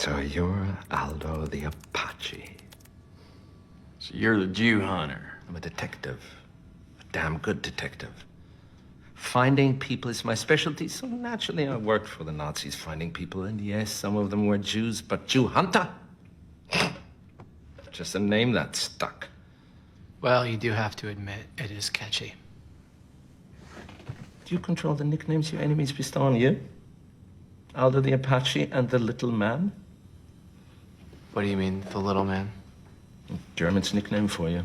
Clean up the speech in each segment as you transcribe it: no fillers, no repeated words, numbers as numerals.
So you're Aldo the Apache. So you're the Jew hunter. I'm a detective. A damn good detective. Finding people is my specialty, so naturally I worked for the Nazis finding people, and yes, some of them were Jews, but Jew hunter? Just a name that stuck. Well, you do have to admit, it is catchy. Do you control the nicknames your enemies bestow on you? Aldo the Apache and the Little Man? What do you mean, the little man? German's nickname for you.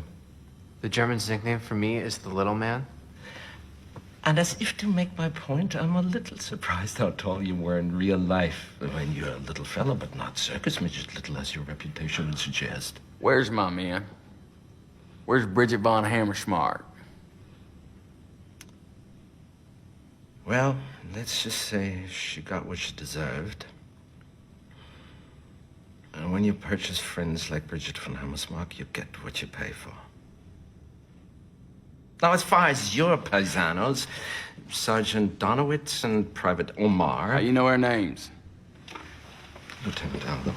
The German's nickname for me is the little man? And as if to make my point, I'm a little surprised how tall you were in real life. I mean, you're a little fella, but not circus midget little as your reputation would suggest. Where's my man? Where's Bridget von Hammersmark? Well, let's just say she got what she deserved. And when you purchase friends like Bridget von Hammersmark, you get what you pay for. Now, as far as your paisanos, Sergeant Donowitz and Private Omar... How you know our names? Lieutenant Aldo.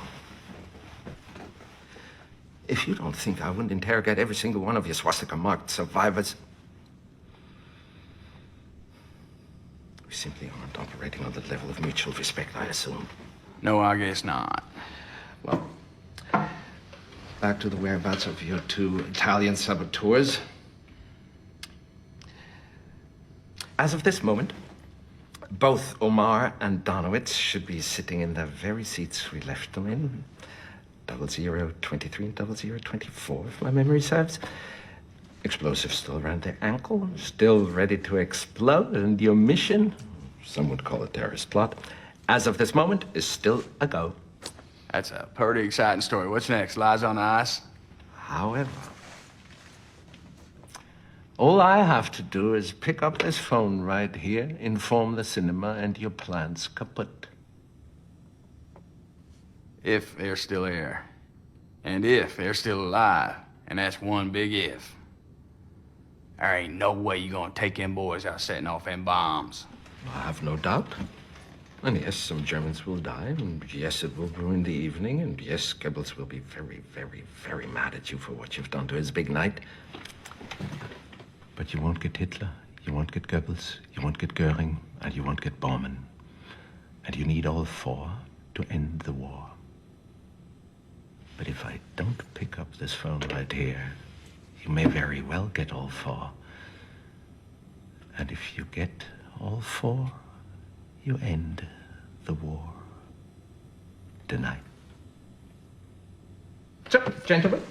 If you don't think I wouldn't interrogate every single one of your swastika-marked survivors... We simply aren't operating on the level of mutual respect, I assume. No, I guess not. Well, back to the whereabouts of your two Italian saboteurs. As of this moment, both Omar and Donowitz should be sitting in the very seats we left them in. 0023 and 0024, if my memory serves. Explosives still around their ankle, still ready to explode, and your mission, some would call it terrorist plot, as of this moment, is still a go. That's a pretty exciting story. What's next? Lies on ice? However, all I have to do is pick up this phone right here, inform the cinema, and your plan's kaput. If they're still here. And if they're still alive. And that's one big if. There ain't no way you gonna take them boys out setting off them bombs. I have no doubt. And yes, some Germans will die, and yes, it will ruin the evening, and yes, Goebbels will be very, very, very mad at you for what you've done to his big night. But you won't get Hitler, you won't get Goebbels, you won't get Goering, and you won't get Bormann. And you need all four to end the war. But if I don't pick up this phone right here, you may very well get all four. And if you get all four, you end the war tonight. So, gentlemen,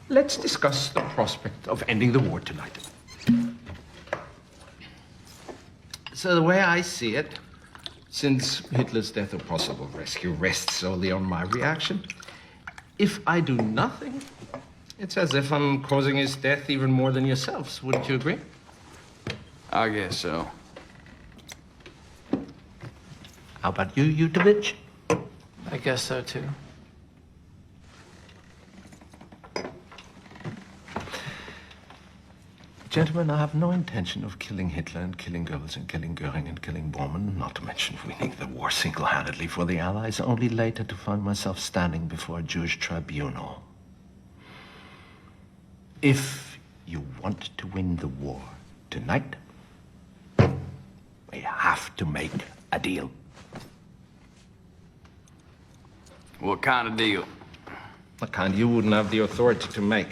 let's discuss the prospect of ending the war tonight. So the way I see it, since Hitler's death or possible rescue rests solely on my reaction, if I do nothing, it's as if I'm causing his death even more than yourselves. Wouldn't you agree? I guess so. How about you, Yutovich? I guess so, too. Gentlemen, I have no intention of killing Hitler and killing Goebbels and killing Goering and killing Bormann, not to mention winning the war single-handedly for the Allies, only later to find myself standing before a Jewish tribunal. If you want to win the war tonight, we have to make a deal. What kind of deal? The kind you wouldn't have the authority to make.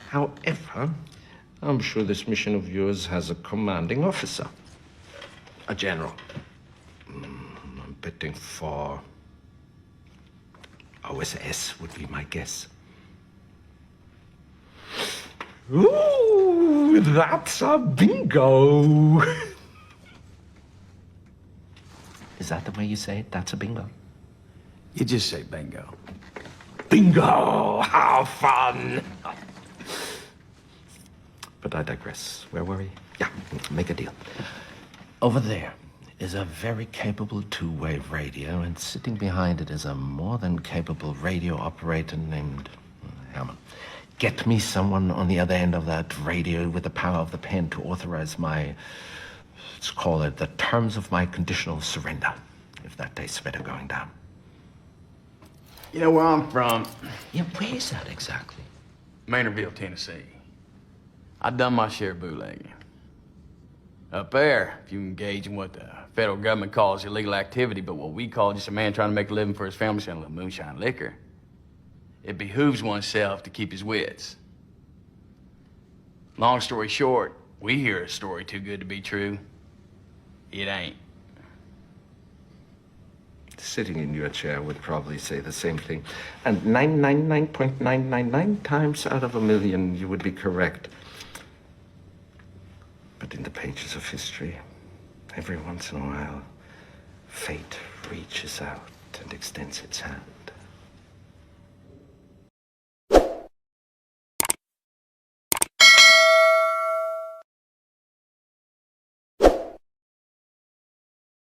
However, I'm sure this mission of yours has a commanding officer. A general. I'm betting for OSS would be my guess. Ooh, that's a bingo. Is that the way you say it? That's a bingo? You just say bingo. Bingo! How fun! But I digress. Where were we? Yeah, make a deal. Over there is a very capable two-wave radio, and sitting behind it is a more than capable radio operator named Herman. Get me someone on the other end of that radio with the power of the pen to authorize my, let's call it, the terms of my conditional surrender, if that tastes better going down. You know where I'm from? Yeah, where is that exactly? Maynardville, Tennessee. I've done my share of bootlegging. Up there, if you engage in what the federal government calls illegal activity, but what we call just a man trying to make a living for his family selling a little moonshine liquor, it behooves oneself to keep his wits. Long story short, we hear a story too good to be true. It ain't. Sitting in your chair would probably say the same thing. And 999.999 times out of a million, you would be correct. But in the pages of history, every once in a while, fate reaches out and extends its hand.